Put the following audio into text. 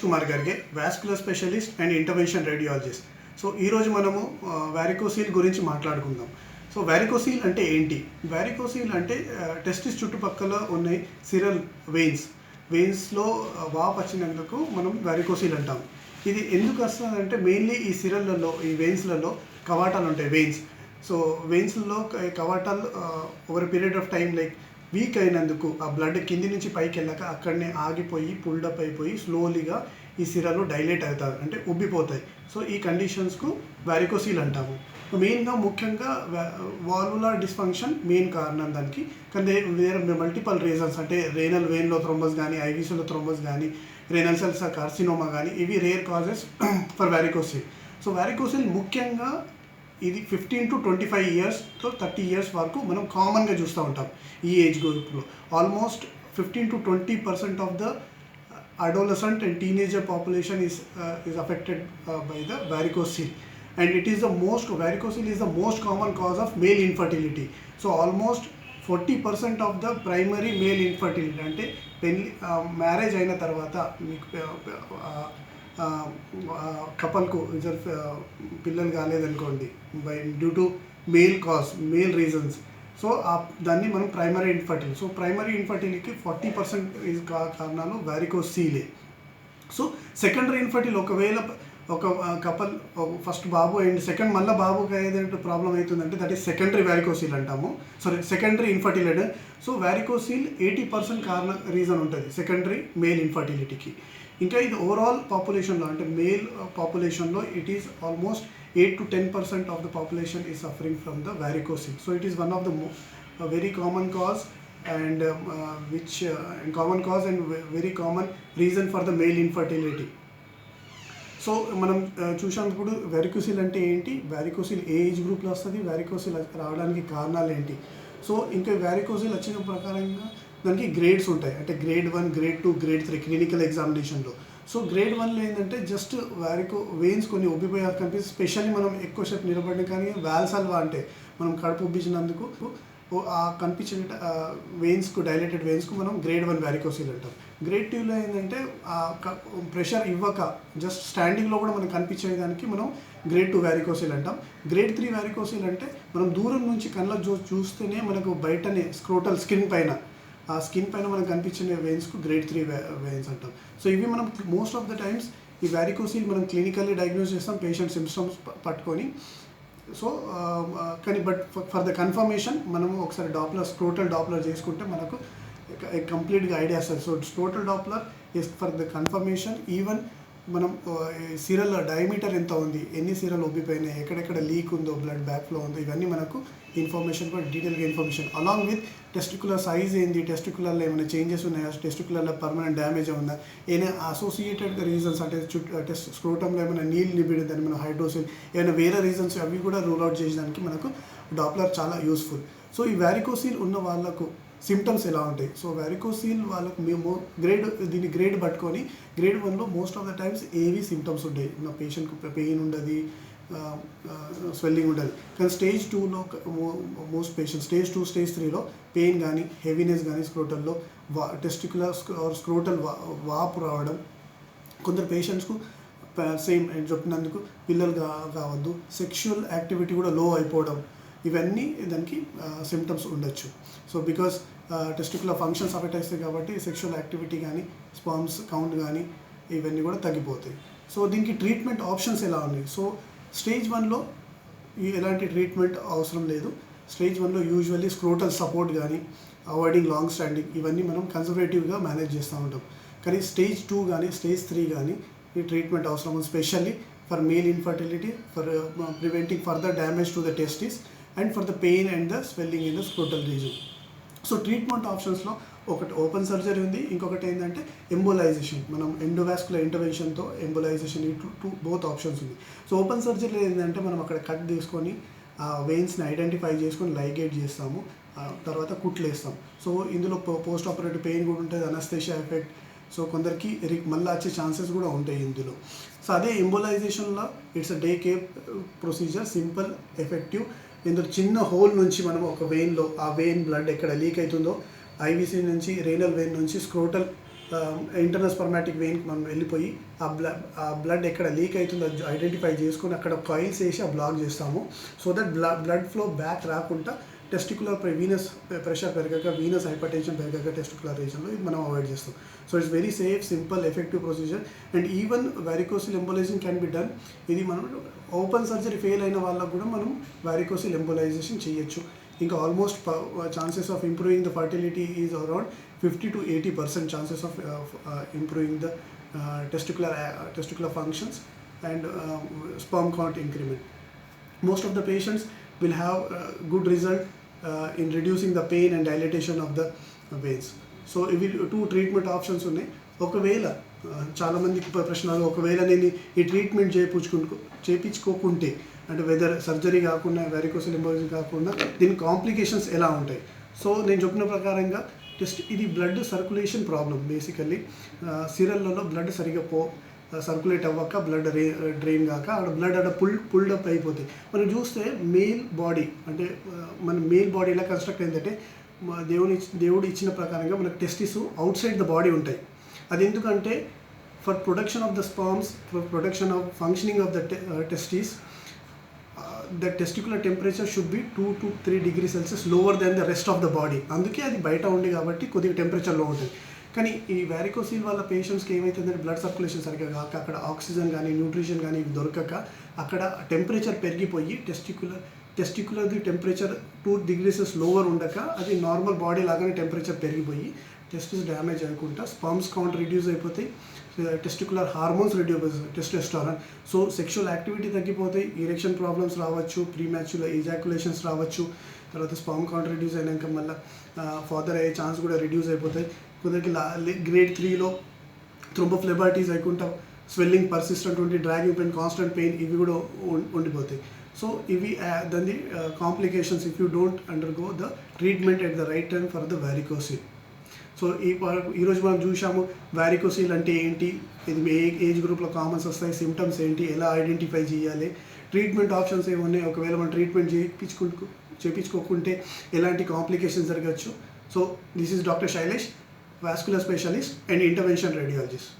కుమార్ గారికి vascular specialist and intervention radiologist. So ఈరోజు మనము వారికోసీల్ గురించి మాట్లాడుకుందాం. సో వారికోసీల్ అంటే ఏంటి? వారికోసీల్ అంటే టెస్టిస్ చుట్టుపక్కల ఉన్న సిరల్ వెయిన్స్లో వాపు వచ్చినందుకు మనం వారికోసీల్ అంటాం. ఇది ఎందుకు వస్తుందంటే మెయిన్లీ ఈ సిరల్లలో, ఈ వెయిన్స్లలో కవాటాలు ఉంటాయి, వెయిన్స్. సో వెయిన్స్లో కవాటాలు over period of time like weak అయినందుకు ఆ బ్లడ్ కింది నుంచి పైకి వెళ్ళాక అక్కడనే ఆగిపోయి పుల్డప్ అయిపోయి స్లోలీగా ఈ సిరలు డైలేట్ అవుతాయి, అంటే ఉబ్బిపోతాయి. సో ఈ కండిషన్స్కు వారికోసీల్ అంటాము. మెయిన్గా ముఖ్యంగా వాల్వులర్ డిస్ఫంక్షన్ మెయిన్ కారణం దానికి. కానీ వేరే మల్టిపల్ రీజన్స్, అంటే రేనల్ వెయిన్లో థ్రోంబస్ కానీ, ఐవీసీలో థ్రోంబస్ కానీ, రేనల్ సెల్స్ కార్సినోమా కానీ, ఇవి రేర్ కాజెస్ ఫర్ వారికోసీల్. సో వారికోసీల్ ముఖ్యంగా ఇది 15 to 25 years to 30 years వరకు మనం కామన్గా చూస్తూ ఉంటాం ఈ ఏజ్ గ్రూప్లో. Almost 15 to 20% of the adolescent and teenager population is affected by the varicocele, and varicocele is the most common cause of male infertility. So almost 40% of the primary male infertility, అంటే marriage అయిన తర్వాత మీకు కపల్కు పిల్లలు కాలేదనుకోండి due to male reasons, so దాన్ని మనం primary infertility. So primary ఇన్ఫర్టిలిటీకి 40% కారణాలు వారికోసీలే. సో సెకండరీ ఇన్ఫర్టిలిటీ, ఒకవేళ ఒక కపల్ ఫస్ట్ బాబు అండ్ సెకండ్ మళ్ళీ బాబుకి ఏదైతే ప్రాబ్లం అవుతుందంటే దట్ ఈస్ సెకండరీ వారికోసీల్ అంటాము. Secondary infertility. So varicocele 80% reason ఉంటుంది సెకండరీ మేల్ ఇన్ఫర్టిలిటీకి. ఇంకా ఇది ఓవరాల్ పాపులేషన్లో, అంటే మేల్ పాపులేషన్లో it is almost 8 to 10% of the population is suffering from the varicocele. So it is one of the very common cause and very common reason for the male infertility. So మనం చూసినప్పుడు వారికోసీల్ అంటే ఏంటి, వారికోసీల్ ఏ age గ్రూప్లో వస్తుంది, వారికోసీల్ రావడానికి కారణాలు ఏంటి. So ఇంకా వారికోసీల్ వచ్చిన ప్రకారంగా దానికి గ్రేడ్స్ ఉంటాయి, అంటే గ్రేడ్ 1, గ్రేడ్ 2, గ్రేడ్ 3 క్లినికల్ ఎగ్జామినేషన్లో. సో గ్రేడ్ 1లో ఏంటంటే జస్ట్ వెయిన్స్ కొన్ని ఉబ్బిపోయాక కనిపిస్తుంది. స్పెషల్లీ మనం ఎక్కువసేపు నిలబడిన కానీ వాల్సల్వా అంటే మనం కడుపు ఉబ్బించినందుకు ఆ కనిపించే వెయిన్స్కు, డైలేటెడ్ వెయిన్స్కు మనం గ్రేడ్ 1 వారికోసీల్ అంటాం. గ్రేడ్ 2లో ఏంటంటే ప్రెషర్ ఇవ్వక జస్ట్ స్టాండింగ్లో కూడా మనకు కనిపించేదానికి మనం గ్రేడ్ 2 వారికోసీల్ అంటాం. గ్రేడ్ 3 వారికోసీల్ అంటే మనం దూరం నుంచి కళ్ళ చూస్తేనే మనకు బయటనే స్క్రోటల్ స్కిన్ పైన, ఆ స్కిన్ పైన మనకు కనిపించిన వెయిన్స్కు గ్రేడ్ 3 వెయిన్స్ అంటాం. సో ఇవి మనం మోస్ట్ ఆఫ్ ద టైమ్స్ ఈ వారికోసీల్ మనం క్లినికల్లీ డయాగ్నోస్ చేస్తాం పేషెంట్ సిమ్టమ్స్ పట్టుకొని. సో కానీ బట్ ఫర్ ద కన్ఫర్మేషన్ మనము ఒకసారి స్క్రోటల్ డాప్లర్ చేసుకుంటే మనకు కంప్లీట్గా ఐడియా వస్తుంది. So scrotal Doppler is for the confirmation. Even మనం సిరల్ డయామీటర్ ఎంత ఉంది, ఎన్ని సిరల్ ఉబ్బిపోయినాయి, ఎక్కడెక్కడ లీక్ ఉందో, బ్లడ్ బ్యాక్ ఫ్లో ఉందో, ఇవన్నీ మనకు ఇన్ఫర్మేషన్ కూడా డీటెయిల్గా information along with testicular size ఏంది, టెస్టికులర్లో ఏమైనా చేంజెస్ ఉన్నాయా, టెస్టికులర్లో పర్మనెంట్ డ్యామేజ్ ఉందా, ఏమైనా అసోసియేటెడ్ రీజన్స్ అంటే స్క్రోటంలో ఏమైనా నీళ్ళు నిబిడిందని మనం హైడ్రోసిల్, ఏమైనా వేరే రీజన్స్ అవి కూడా రూల్ అవుట్ చేసేదానికి మనకు డాప్లర్ చాలా యూస్ఫుల్. సో ఈ వారికోసీల్ ఉన్న వాళ్ళకు సిమ్టమ్స్ ఎలా ఉంటాయి? సో వారికోసీల్ వాళ్ళకు మేము దీన్ని గ్రేడ్ పట్టుకొని గ్రేడ్ 1లో మోస్ట్ ఆఫ్ ద టైమ్స్ ఏవి సిమ్టమ్స్ ఉంటాయి, నా పేషెంట్కు పెయిన్ ఉండదు, స్వెల్లింగ్ ఉండదు. కానీ స్టేజ్ 2లో మోస్ట్ పేషెంట్, స్టేజ్ 2, స్టేజ్ 3లో పెయిన్ కానీ, హెవీనెస్ కానీ, స్క్రోటల్లో టెస్టికులర్ స్క్రోటల్ వాపు రావడం, కొందరు పేషెంట్స్కు సేమ్ చెప్పినందుకు పిల్లలు కావద్దు, సెక్షువల్ యాక్టివిటీ కూడా లో అయిపోవడం, ఇవన్నీ దానికి సిమ్టమ్స్ ఉండొచ్చు. So because testicular functions affect అవుతాయి కాబట్టి సెక్షువల్ యాక్టివిటీ కానీ, స్పర్మ్స్ కౌంట్ కానీ ఇవన్నీ కూడా తగ్గిపోతాయి. సో దీనికి ట్రీట్మెంట్ ఆప్షన్స్ ఎలా ఉన్నాయి? సో స్టేజ్ 1లో ఎలాంటి ట్రీట్మెంట్ అవసరం లేదు. స్టేజ్ 1లో యూజువల్లీ స్క్రోటల్ సపోర్ట్ కానీ, అవాయిడింగ్ లాంగ్ స్టాండింగ్, ఇవన్నీ మనం కన్సర్వేటివ్గా మేనేజ్ చేస్తూ ఉంటాం. కానీ స్టేజ్ 2 కానీ, స్టేజ్ 3 కానీ ఈ ట్రీట్మెంట్ అవసరం, specially for male infertility, for preventing further damage to the testis and for the pain and the swelling in the scrotal reason. So treatment ఆప్షన్స్లో ఒకటి ఓపెన్ సర్జరీ ఉంది, ఇంకొకటి ఏంటంటే ఎంబోలైజేషన్, మనం ఎండోవాస్కులర్ ఇంటర్వెన్షన్తో ఎంబోలైజేషన్, ఈ బోత్ ఆప్షన్స్ ఉంది. So open సర్జరీలో ఏంటంటే మనం అక్కడ కట్ తీసుకొని వెయిన్స్ని ఐడెంటిఫై చేసుకొని లైగేట్ చేస్తాము, తర్వాత కుట్లు వేస్తాం. సో ఇందులో పోస్ట్ ఆపరేటివ్ పెయిన్ కూడా ఉంటుంది, అనస్థేషియా ఎఫెక్ట్. సో కొందరికి మళ్ళీ వచ్చే ఛాన్సెస్ కూడా ఉంటాయి ఇందులో. సో అదే ఎంబోలైజేషన్లో it's a day care procedure, simple, effective. ఇందులో చిన్న హోల్ నుంచి మనం ఒక వెయిన్లో ఆ వెయిన్ బ్లడ్ ఎక్కడ లీక్ అవుతుందో, ఐవీసీ నుంచి, రేనల్ వెయిన్ నుంచి స్క్రోటల్ ఇంటర్నల్ స్పర్మాటిక్ వెయిన్కి మనం వెళ్ళిపోయి ఆ బ్లడ్ ఎక్కడ లీక్ అవుతుందో ఐడెంటిఫై చేసుకొని అక్కడ కాయిల్స్ వేసి ఆ బ్లాక్ చేస్తాము. So that blood flow back రాకుండా టెస్టికులర్ వీనస్ ప్రెషర్ పెరగక, వీనస్ హైపర్టెన్షన్ పెరగక టెస్టికులర్ రీజన్లో ఇది మనం అవాయిడ్ చేస్తాం. So it's very safe, simple, effective procedure. And even varicocele embolization can be done. ఇది మనం ఓపెన్ సర్జరీ ఫెయిల్ అయిన వాళ్ళకు కూడా మనం వారికోసిల్ ఎంబోలైజేషన్ చేయొచ్చు. ఇంకా almost chances of improving the fertility is around 50 to 80% chances of improving the testicular functions and sperm count increment. Most of the patients will have good result in reducing the pain and dilatation of the veins. So ఇవి 2 treatment options ఉన్నాయి. ఒకవేళ చాలామందికి ప్రశ్నలు, ఒకవేళ నేను ఈ treatment చేయించుకోకుంటే అంటే weather surgery కాకుండా వారికోసిల్ ఎంబోలైజేషన్ కాకుండా దీని కాంప్లికేషన్స్ ఎలా ఉంటాయి? సో నేను చెప్పిన ప్రకారంగా ఇది బ్లడ్ సర్క్యులేషన్ ప్రాబ్లం. బేసికల్లీ సిరల్లో బ్లడ్ సరిగ్గా సర్క్యులేట్ అవ్వక బ్లడ్ డ్రైన్ కాక బ్లడ్ పుల్డప్ అయిపోతాయి. మనం చూస్తే మేల్ బాడీ అంటే మన మేల్ బాడీ ఎలా కన్స్ట్రక్ట్ అయిందంటే దేవుడు ఇచ్చిన ప్రకారంగా మనకు testis out side the body ఉంటాయి. అది ఎందుకంటే for production of the sperms, for production of functioning of the testis, the testicular temperature should be 2 to 3 degrees Celsius lower than the rest of the body. అందుకే అది బయట ఉంది కాబట్టి కొద్దిగా టెంపరేచర్లో ఉంటుంది. కానీ ఈ వారికోసిల్ వాళ్ళ పేషెంట్స్కి ఏమవుతుందంటే బ్లడ్ సర్క్యులేషన్ సరిగ్గా కాక అక్కడ ఆక్సిజన్ కానీ న్యూట్రిషన్ కానీ ఇవి దొరకక అక్కడ టెంపరేచర్ పెరిగిపోయి టెస్టికులర్ది టెంపరేచర్ 2 degrees లోవర్ ఉండక అది నార్మల్ బాడీ లాగానే టెంపరేచర్ పెరిగిపోయి టెస్టిస్ డ్యామేజ్ అవ్వకుండా స్పర్మ్స్ కౌంట్ రిడ్యూస్ అయిపోతాయి, testicular hormones reduce, testosterone. So sexual activity తగ్గిపోతాయి, ఇరెక్షన్ ప్రాబ్లమ్స్ రావచ్చు, ప్రీమ్యాచ్యులర్ ఎజాక్యులేషన్స్ రావచ్చు. తర్వాత స్పర్మ్ కౌంట్ రిడ్యూస్ అయినాక మళ్ళీ ఫాదర్ అయ్యే ఛాన్స్ కూడా రిడ్యూస్ అయిపోతాయి. కొందరికి గ్రేడ్ 3లో థ్రోంబోఫ్లెబారిటీస్ అయ్యకుండా స్వెల్లింగ్ పర్సిస్టెంట్ ఉండి, డ్రాగింగ్ పెయిన్, కాన్స్టెంట్ పెయిన్ ఇవి కూడా ఉండిపోతాయి. సో ఇవి దాని complications if you don't undergo the treatment at the right time for the varicocele. So ఈరోజు మనం చూసాము వారికోసిల్ అంటే ఏంటి, ఇది ఏ ఏజ్ గ్రూప్లో కామన్స్ వస్తాయి, సిమ్టమ్స్ ఏంటి, ఎలా ఐడెంటిఫై చేయాలి, ట్రీట్మెంట్ ఆప్షన్స్ ఏమున్నాయి, ఒకవేళ మనం ట్రీట్మెంట్ చేయించుకోకుంటే ఎలాంటి కాంప్లికేషన్స్ జరగచ్చు. So this is doctor Shailesh, vascular specialist and intervention radiologist.